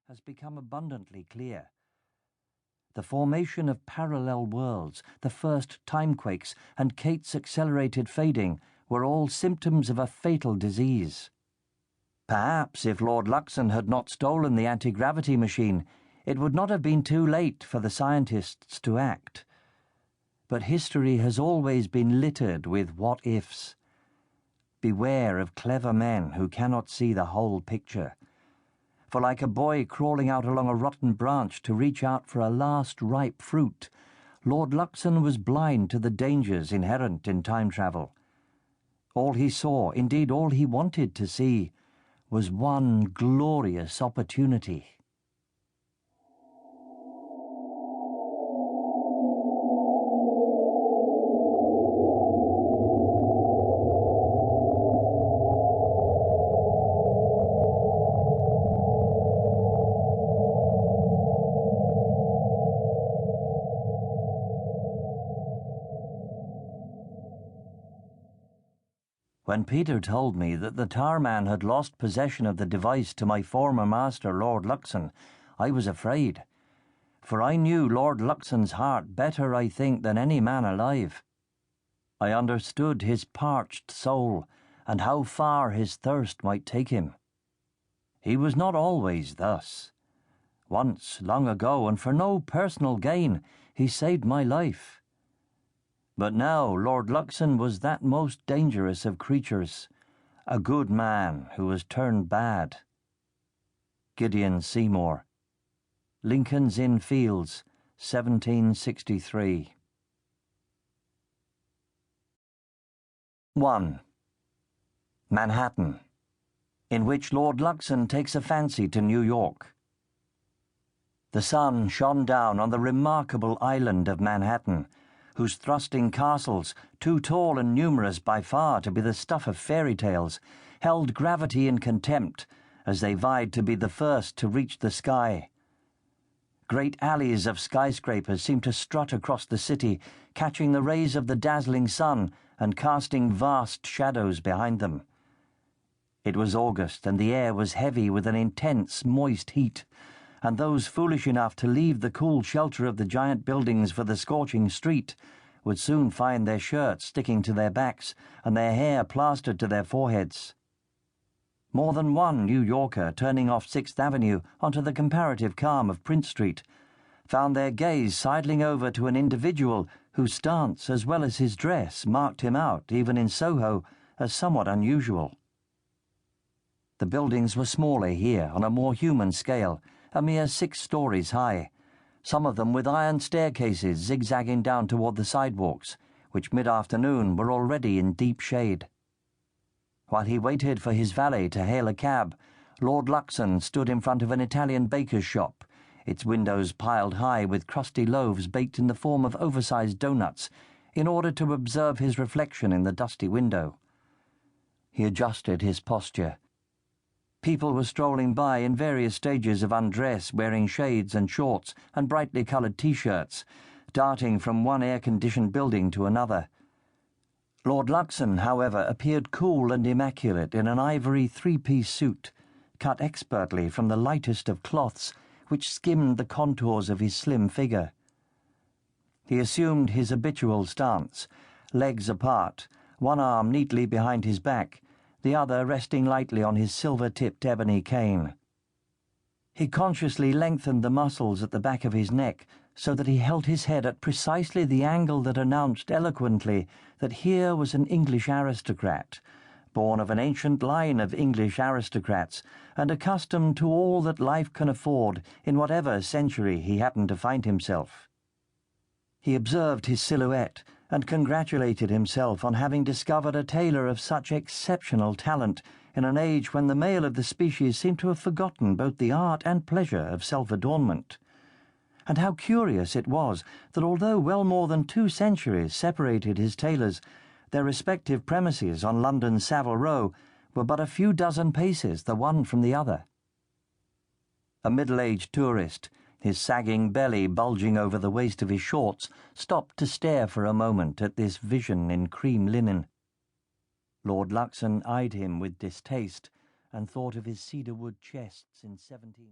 has become abundantly clear. The formation of parallel worlds, the first timequakes, and Kate's accelerated fading were all symptoms of a fatal disease. Perhaps if Lord Luxon had not stolen the anti-gravity machine, it would not have been too late for the scientists to act. But history has always been littered with what-ifs. Beware of clever men who cannot see the whole picture. For like a boy crawling out along a rotten branch to reach out for a last ripe fruit, Lord Luxon was blind to the dangers inherent in time travel. All he saw, indeed all he wanted to see, was one glorious opportunity. When Peter told me that the tarman had lost possession of the device to my former master, Lord Luxon, I was afraid, for I knew Lord Luxon's heart better, I think, than any man alive. I understood his parched soul, and how far his thirst might take him. He was not always thus. Once, long ago, and for no personal gain, he saved my life. But now Lord Luxon was that most dangerous of creatures, a good man who was turned bad. Gideon Seymour, Lincoln's Inn Fields, 1763. 1. Manhattan, in which Lord Luxon takes a fancy to New York. The sun shone down on the remarkable island of Manhattan, whose thrusting castles, too tall and numerous by far to be the stuff of fairy tales, held gravity in contempt as they vied to be the first to reach the sky. Great alleys of skyscrapers seemed to strut across the city, catching the rays of the dazzling sun and casting vast shadows behind them. It was August, and the air was heavy with an intense, moist heat, and those foolish enough to leave the cool shelter of the giant buildings for the scorching street would soon find their shirts sticking to their backs and their hair plastered to their foreheads. More than one New Yorker turning off 6th Avenue onto the comparative calm of Prince Street found their gaze sidling over to an individual whose stance as well as his dress marked him out, even in Soho, as somewhat unusual. The buildings were smaller here, on a more human scale, a mere 6 stories high, some of them with iron staircases zigzagging down toward the sidewalks, which mid-afternoon were already in deep shade. While he waited for his valet to hail a cab, Lord Luxon stood in front of an Italian baker's shop, its windows piled high with crusty loaves baked in the form of oversized doughnuts, in order to observe his reflection in the dusty window. He adjusted his posture. People were strolling by in various stages of undress, wearing shades and shorts and brightly coloured T-shirts, darting from one air-conditioned building to another. Lord Luxon, however, appeared cool and immaculate in an ivory 3-piece suit, cut expertly from the lightest of cloths, which skimmed the contours of his slim figure. He assumed his habitual stance, legs apart, one arm neatly behind his back, the other resting lightly on his silver-tipped ebony cane. He consciously lengthened the muscles at the back of his neck so that he held his head at precisely the angle that announced eloquently that here was an English aristocrat, born of an ancient line of English aristocrats, and accustomed to all that life can afford in whatever century he happened to find himself. He observed his silhouette and congratulated himself on having discovered a tailor of such exceptional talent in an age when the male of the species seemed to have forgotten both the art and pleasure of self-adornment. And how curious it was that although well more than 2 centuries separated his tailors, their respective premises on London's Savile Row were but a few dozen paces the one from the other. A middle-aged tourist, his sagging belly bulging over the waist of his shorts, stopped to stare for a moment at this vision in cream linen. Lord Luxon eyed him with distaste and thought of his cedarwood chests in 17...